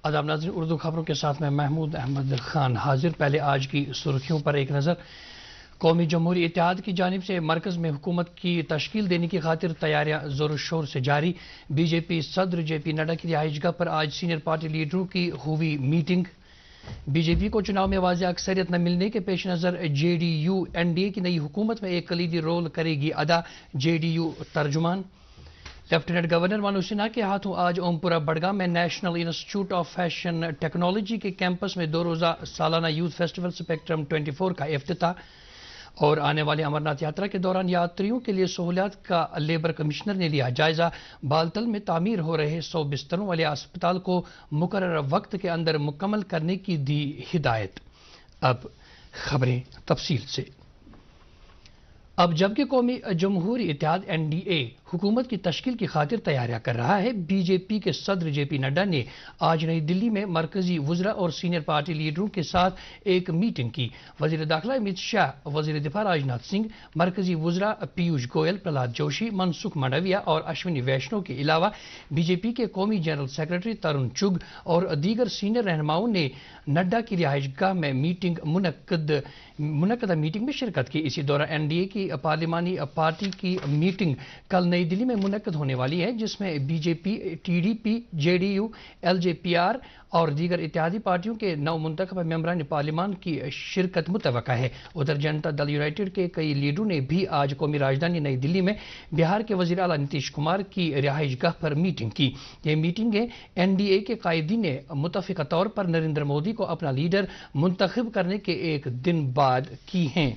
آداب ناظرین، اردو خبروں کے ساتھ میں محمود احمد خان حاضر۔ پہلے آج کی سرخیوں پر ایک نظر۔ قومی جمہوری اتحاد کی جانب سے مرکز میں حکومت کی تشکیل دینے کی خاطر تیاریاں زور و شور سے جاری۔ بی جے پی صدر جے پی نڈا کی رہائش گاہ پر آج سینئر پارٹی لیڈروں کی ہوئی میٹنگ۔ بی جے پی کو چناؤ میں واضح اکثریت نہ ملنے کے پیش نظر J D U N D A کی نئی حکومت میں ایک کلیدی رول کرے گی ادا، جے ڈی یو ترجمان۔ لیفٹیننٹ گورنر منوج سنہا کے ہاتھوں آج اوم پورہ بڑگام میں نیشنل انسٹی ٹیوٹ آف فیشن ٹیکنالوجی کے کیمپس میں 2 روزہ سالانہ یوتھ فیسٹیول اسپیکٹرم 24 کا افتتاح۔ اور آنے والے امرناتھ یاترا کے دوران یاتریوں کے لیے سہولیات کا لیبر کمشنر نے لیا جائزہ۔ بالتل میں تعمیر ہو رہے 100 بستروں والے اسپتال کو مقررہ وقت کے اندر مکمل کرنے کی دی ہدایت۔ اب خبریں تفصیل سے۔ اب جبکہ قومی جمہوری اتحاد این ڈی اے حکومت کی تشکیل کی خاطر تیاریاں کر رہا ہے، بی جے پی کے صدر جے پی نڈا نے آج نئی دلی میں مرکزی وزراء اور سینئر پارٹی لیڈروں کے ساتھ ایک میٹنگ کی۔ وزیر داخلہ امت شاہ، وزیر دفاع راجناتھ سنگھ، مرکزی وزراء پیوش گوئل، پرہلاد جوشی، منسکھ مانڈویا اور اشونی ویشنو کے علاوہ بی جے پی کے قومی جنرل سیکرٹری ترون چگ اور دیگر سینئر رہنماؤں نے نڈا کی رہائش گاہ میں منعقدہ میٹنگ میں شرکت کی۔ اسی دوران این ڈی اے کی پارلیمانی پارٹی کی میٹنگ کل نئی دلی میں منعقد ہونے والی ہے، جس میں B J P, T D P, J D you, L J P R اور دیگر اتحادی پارٹیوں کے 9 منتخبہ ممبران پارلیمان کی شرکت متوقع ہے۔ ادھر جنتا دل یونائیٹڈ کے کئی لیڈروں نے بھی آج قومی راجدھانی نئی دلی میں بہار کے وزیر اعلیٰ نتیش کمار کی رہائش گاہ پر میٹنگ کی۔ یہ میٹنگیں این ڈی اے کے قائدین نے متفقہ طور پر نریندر مودی کو اپنا لیڈر منتخب کرنے کے ایک دن بعد کی ہیں۔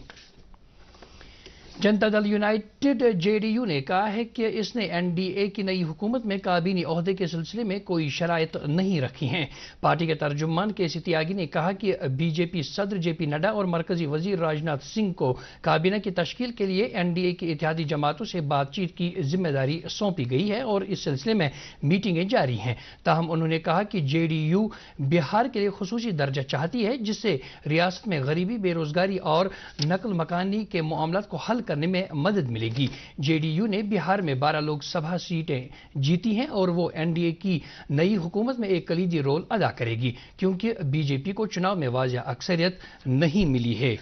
جنتا دل یونائیٹڈ جے ڈی یو نے کہا ہے کہ اس نے این ڈی اے کی نئی حکومت میں کابینی عہدے کے سلسلے میں کوئی شرائط نہیں رکھی ہیں۔ پارٹی کے ترجمان کے سی تیاگی نے کہا کہ بی جے پی صدر جے پی نڈا اور مرکزی وزیر راجناتھ سنگھ کو کابینہ کی تشکیل کے لیے این ڈی اے کی اتحادی جماعتوں سے بات چیت کی ذمہ داری سونپی گئی ہے اور اس سلسلے میں میٹنگیں جاری ہیں۔ تاہم انہوں نے کہا کہ جے ڈی یو بہار کے لیے خصوصی درجہ چاہتی ہے، جس سے ریاست میں غریبی، بے روزگاری اور نقل مکانی کے معاملات کو حل کرنے میں مدد ملے گی۔ جے ڈی یو نے بہار میں 12 لوک سبھا سیٹیں جیتی ہیں اور وہ این ڈی اے کی نئی حکومت میں ایک کلیدی رول ادا کرے گی، کیونکہ بی جے پی کو چناؤ میں واضح اکثریت نہیں ملی ہے۔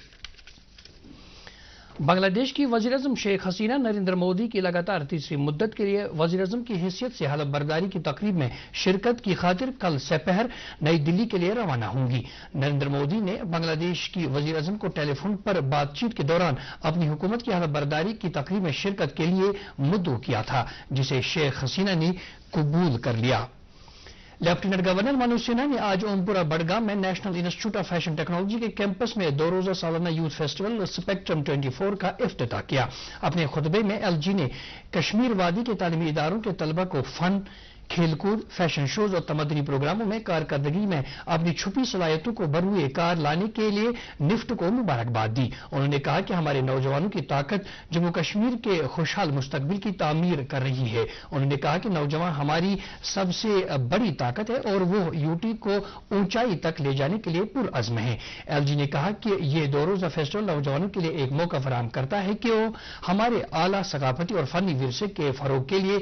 بنگلہ دیش کی وزیر اعظم شیخ حسینہ نریندر مودی کی لگاتار تیسری مدت کے لیے وزیر اعظم کی حیثیت سے حلف برداری کی تقریب میں شرکت کی خاطر کل سپہر نئی دلی کے لیے روانہ ہوں گی۔ نریندر مودی نے بنگلہ دیش کی وزیر اعظم کو ٹیلی فون پر بات چیت کے دوران اپنی حکومت کی حلف برداری کی تقریب میں شرکت کے لیے مدعو کیا تھا، جسے شیخ حسینہ نے قبول کر لیا۔ لیفٹیننٹ گورنر منوج سنہا نے آج اوم پورہ بڑگام میں نیشنل انسٹی ٹیوٹ آف فیشن ٹیکنالوجی کے کیمپس میں 2 روزہ سالانہ یوتھ فیسٹیول اسپیکٹرم 24 کا افتتاح کیا۔ اپنے خطبے میں ایل جی نے کشمیر وادی کے تعلیمی اداروں کے طلبہ کو فن، کھیل کود، فیشن شوز اور تمدنی پروگراموں میں کارکردگی میں اپنی چھپی صلاحیتوں کو بروئے کار لانے کے لیے نفٹ کو مبارکباد دی۔ انہوں نے کہا کہ ہمارے نوجوانوں کی طاقت جموں کشمیر کے خوشحال مستقبل کی تعمیر کر رہی ہے۔ انہوں نے کہا کہ نوجوان ہماری سب سے بڑی طاقت ہے اور وہ یوٹی کو اونچائی تک لے جانے کے لیے پرعزم ہیں۔ ایل جی نے کہا کہ یہ 2 روزہ فیسٹیول نوجوانوں کے لیے ایک موقع فراہم کرتا ہے کہ وہ ہمارے اعلیٰ ثقافتی اور فنی ورثے کے فروغ کے لیے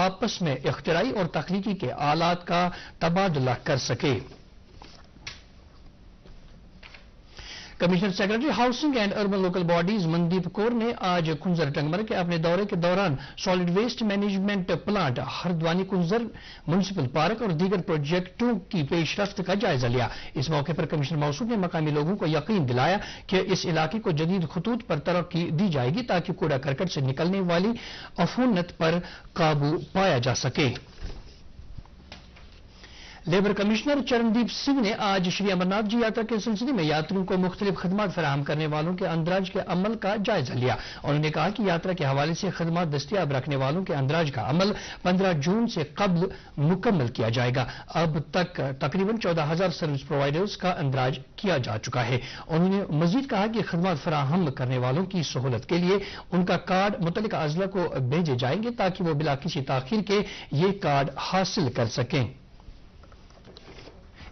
آپس میں اختراعی اور تخلیقی کے آلات کا تبادلہ کر سکے۔ Commissioner secretary housing and urban local bodies Mandeep Kaur نے آج کنزر ٹنگمر کے اپنے دورے کے دوران solid waste management plant, Hardwani Kunzer municipal park اور دیگر پروجیکٹوں کی پیش رفت کا جائزہ لیا۔ اس موقع پر کمشنر موصوف نے مقامی لوگوں کو یقین دلایا کہ اس علاقے کو جدید خطوط پر ترقی دی جائے گی تاکہ کوڑا کرکٹ سے نکلنے والی عفونت پر قابو پایا جا سکے۔ لیبر کمشنر چرندیپ سنگھ نے آج شری امرناتھ جی یاترا کے سلسلے میں یاتریوں کو مختلف خدمات فراہم کرنے والوں کے اندراج کے عمل کا جائزہ لیا۔ انہوں نے کہا کہ یاترا کے حوالے سے خدمات دستیاب رکھنے والوں کے اندراج کا عمل 15 جون سے قبل مکمل کیا جائے گا۔ اب تک تقریباً 14,000 سروس پرووائڈرز کا اندراج کیا جا چکا ہے۔ انہوں نے مزید کہا کہ خدمات فراہم کرنے والوں کی سہولت کے لیے ان کا کارڈ متعلقہ اضلاع کو بھیجے جائیں گے تاکہ وہ بلا کسی تاخیر کے یہ کارڈ حاصل کر سکیں۔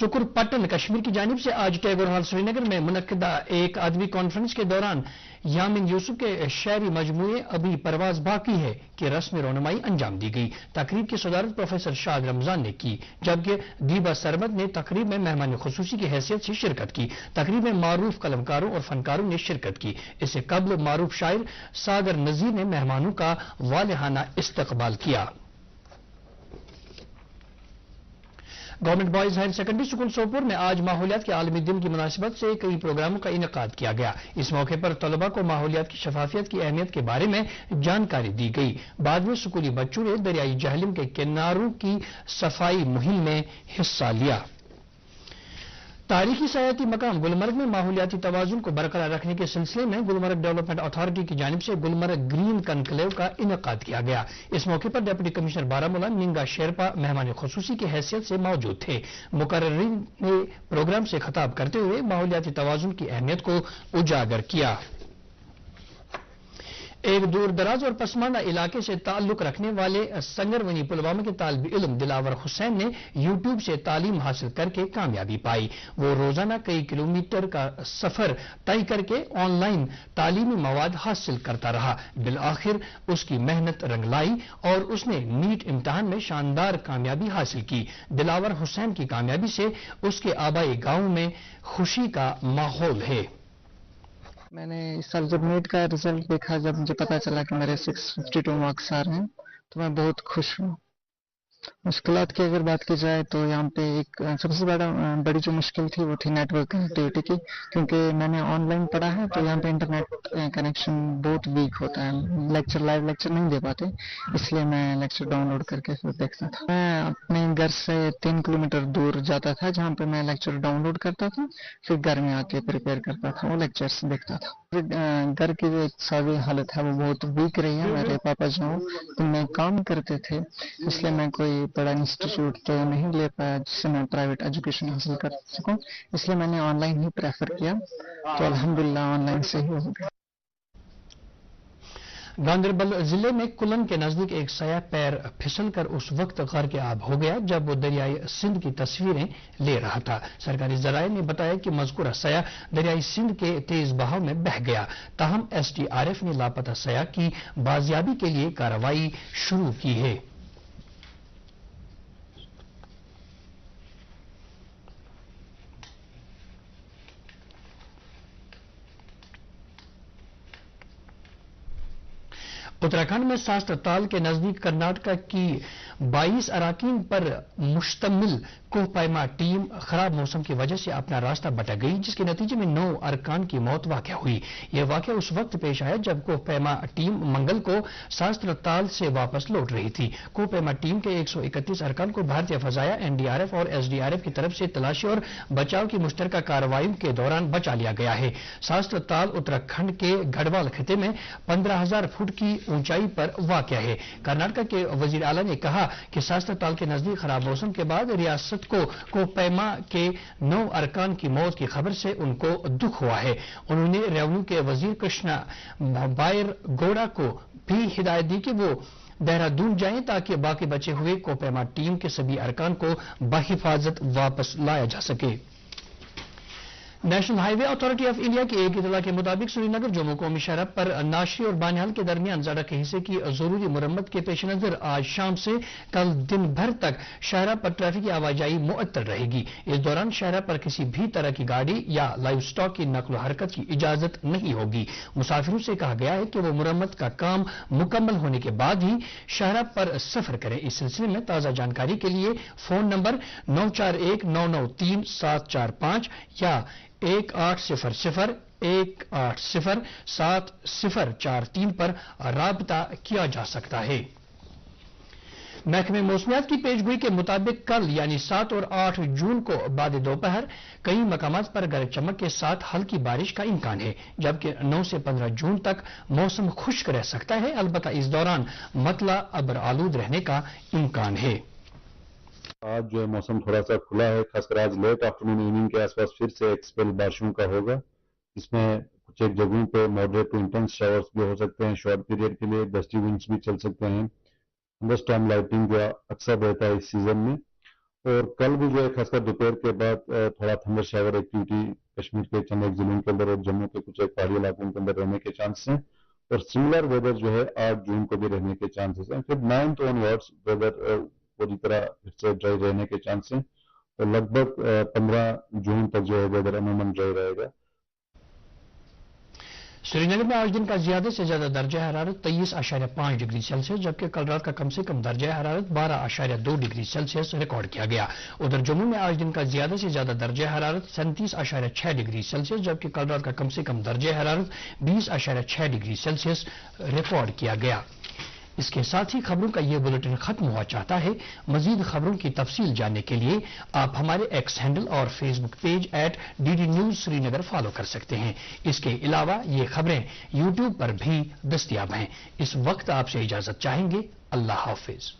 سکر پٹن کشمیر کی جانب سے آج ٹیگور ہال سری نگر میں منعقدہ ایک ادبی کانفرنس کے دوران یامین یوسف کے شعری مجموعے ابھی پرواز باقی ہے کہ رسم رونمائی انجام دی گئی۔ تقریب کی صدارت پروفیسر شاد رمضان نے کی، جبکہ دیبا سرمد نے تقریب میں مہمان خصوصی کی حیثیت سے شرکت کی۔ تقریب میں معروف قلمکاروں اور فنکاروں نے شرکت کی۔ اس سے قبل معروف شاعر ساگر نذیر نے مہمانوں کا والہانہ استقبال کیا۔ Government boys higher secondary school Sopore میں آج ماحولیات کے عالمی دن کی مناسبت سے کئی پروگراموں کا انعقاد کیا گیا۔ اس موقع پر طلباء کو ماحولیات کی شفافیت کی اہمیت کے بارے میں جانکاری دی گئی۔ بعد میں اسکولی بچوں نے دریائے جہلم کے کناروں کی صفائی مہم میں حصہ لیا۔ تاریخی سیاحتی مقام گلمرگ میں ماحولیاتی توازن کو برقرار رکھنے کے سلسلے میں گلمرگ ڈیولپمنٹ اتھارٹی کی جانب سے گلمرگ گرین کنکلیو کا انعقاد کیا گیا۔ اس موقع پر ڈپٹی کمشنر بارہمولہ ننگا شیرپا مہمان خصوصی کی حیثیت سے موجود تھے۔ مقررین نے پروگرام سے خطاب کرتے ہوئے ماحولیاتی توازن کی اہمیت کو اجاگر کیا۔ ایک دور دراز اور پسماندہ علاقے سے تعلق رکھنے والے سنگرونی پلوامہ کے طالب علم دلاور حسین نے یوٹیوب سے تعلیم حاصل کر کے کامیابی پائی۔ وہ روزانہ کئی کلومیٹر کا سفر طے کر کے آن لائن تعلیمی مواد حاصل کرتا رہا۔ بالآخر اس کی محنت رنگ لائی اور اس نے نیٹ امتحان میں شاندار کامیابی حاصل کی۔ دلاور حسین کی کامیابی سے اس کے آبائی گاؤں میں خوشی کا ماحول ہے۔ میں نے اس سال جب نیٹ کا رزلٹ دیکھا، جب مجھے پتا چلا کہ میرے 652 مارکس آ رہے ہیں، تو میں بہت خوش ہوں۔ مشکلات کی اگر بات کی جائے تو یہاں پہ ایک سب سے بڑی جو مشکل تھی وہ تھی نیٹ ورک کنیکٹیوٹی کی، کیونکہ میں نے آن لائن پڑھا ہے تو یہاں پہ انٹرنیٹ کنیکشن بہت ویک ہوتا ہے، لائیو لیکچر نہیں دے پاتے، اس لیے میں لیکچر ڈاؤن لوڈ کر کے پھر دیکھتا تھا۔ میں اپنے گھر سے 3 کلومیٹر دور جاتا تھا جہاں پہ میں لیکچر ڈاؤن لوڈ کرتا تھا، پھر گھر میں آ کے پریپیئر کرتا تھا، وہ لیکچرس دیکھتا تھا۔ گھر کی جو اقتصادی حالت ہے وہ بہت ویک رہی ہے۔ میرے پاپا جو ان میں کام کرتے تھے، اس لیے میں کوئی بڑا انسٹیٹیوٹ تو نہیں لے پایا جس سے میں پرائیویٹ ایجوکیشن حاصل کر سکوں، اس لیے میں نے آن لائن ہی پریفر کیا، تو الحمدللہ آن لائن سے ہی ہو گیا۔ گاندربل ضلع میں کلن کے نزدیک ایک سیاح پیر پھسل کر اس وقت غرق آب ہو گیا جب وہ دریائے سندھ کی تصویریں لے رہا تھا۔ سرکاری ذرائع نے بتایا کہ مذکورہ سیاح دریائے سندھ کے تیز بہاؤ میں بہہ گیا، تاہم SDRF نے لاپتہ سیاح کی بازیابی کے لیے کارروائی شروع کی ہے۔ اتراکھنڈ میں ساستر تال کے نزدیک کرناٹکا کی 22 اراکین پر مشتمل کوہ پیما ٹیم خراب موسم کی وجہ سے اپنا راستہ بھٹک گئی، جس کے نتیجے میں 9 ارکان کی موت واقع ہوئی۔ یہ واقعہ اس وقت پیش آیا جب کوہ پیما ٹیم منگل کو ساستر تال سے واپس لوٹ رہی تھی۔ کوہ پیما ٹیم کے 131 ارکان کو بھارتیہ فضائیہ، NDRF اور SDRF کی طرف سے تلاشی اور بچاؤ کی مشترکہ کارروائیوں کے دوران بچا لیا گیا ہے۔ ساستر تال اتراکھنڈ کے گڑھوال خطے میں 15,000 فٹ کی اونچائی پر واقع ہے۔ کرناٹک کے وزیر اعلیٰ نے کہا کہ ساستر تال کے نزدیک خراب موسم کے بعد ریاست کو کوہ پیما کے 9 ارکان کی موت کی خبر سے ان کو دکھ ہوا ہے۔ انہوں نے ریونیو کے وزیر کرشنا بائر گوڑا کو بھی ہدایت دی کہ وہ دہرادون جائیں تاکہ باقی بچے ہوئے کوہ پیما ٹیم کے سبھی ارکان کو بحفاظت واپس لایا جا سکے۔ National high way authority of India کی ایک اطلاع کے مطابق سری نگر جموں قومی شاہراہ پر ناشری اور بانہال کے درمیان سڑک کے حصے کی ضروری مرمت کے پیش نظر آج شام سے کل دن بھر تک شاہراہ پر ٹریفک آواجائی معطل رہے گی۔ اس دوران شاہراہ پر کسی بھی طرح کی گاڑی یا لائیو سٹاک کی نقل و حرکت کی اجازت نہیں ہوگی۔ مسافروں سے کہا گیا ہے کہ وہ مرمت کا کام مکمل ہونے کے بعد ہی شاہراہ پر سفر کریں۔ اس سلسلے میں تازہ جانکاری کے لیے فون نمبر 9419937745 یا 1800-180-7043 پر رابطہ کیا جا سکتا ہے۔ محکمہ موسمیات کی پیشگوئی کے مطابق کل یعنی 7 اور 8 جون کو بعد دوپہر کئی مقامات پر گرج چمک کے ساتھ ہلکی بارش کا امکان ہے، جبکہ 9 سے 15 جون تک موسم خشک رہ سکتا ہے، البتہ اس دوران مطلع ابر آلود رہنے کا امکان ہے۔ آج جو ہے موسم تھوڑا سا کھلا ہے، خاص کر آج لیٹ آفٹرنون ایوننگ کے آس پاس پھر سے ایک اسپیل بارشوں کا ہوگا، اس میں کچھ ایک جگہوں پہ ماڈریٹ ٹو انٹینس شاورز بھی ہو سکتے ہیں، شارٹ پیریڈ کے لیے گسٹی ونڈز بھی چل سکتے ہیں۔ تھنڈر اسٹارم لائٹنگ جو اکثر رہتا ہے اس سیزن میں، اور کل بھی جو ہے خاص کر دوپہر کے بعد تھوڑا تھنڈر شاور ایکٹیویٹی کشمیر کے چند ایک ضلعوں کے اندر اور جموں کے کچھ ایک پہاڑی علاقوں کے اندر رہنے کے چانس ہیں، اور سملر ویدر جو ہے 8 جون کو بھی رہنے کے چانسز ہیں. پھر 9 آن ورڈس ویدر پوری طرح پھر سے ڈرائی رہنے کے چانس ہیں، اور لگ بھگ 15 جون تک جو ہے ویدر عموماً ڈرائی رہے گا. سری نگر میں آج دن کا زیادہ سے زیادہ درجہ حرارت 23.5 ڈگری سیلسیس جبکہ کل رات کا کم سے کم درجہ حرارت 12.2 ڈگری سیلسیس ریکارڈ کیا گیا. ادھر جموں میں آج دن کا زیادہ سے زیادہ درجہ حرارت 37.6 ڈگری سیلسیس جبکہ کل رات کا کم سے کم درجہ حرارت 20.6 ڈگری سیلسیس ریکارڈ کیا گیا. اس کے ساتھ ہی خبروں کا یہ بلیٹن ختم ہوا چاہتا ہے. مزید خبروں کی تفصیل جاننے کے لیے آپ ہمارے ایکس ہینڈل اور فیس بک پیج @DD News سری نگر فالو کر سکتے ہیں. اس کے علاوہ یہ خبریں یوٹیوب پر بھی دستیاب ہیں. اس وقت آپ سے اجازت چاہیں گے. اللہ حافظ.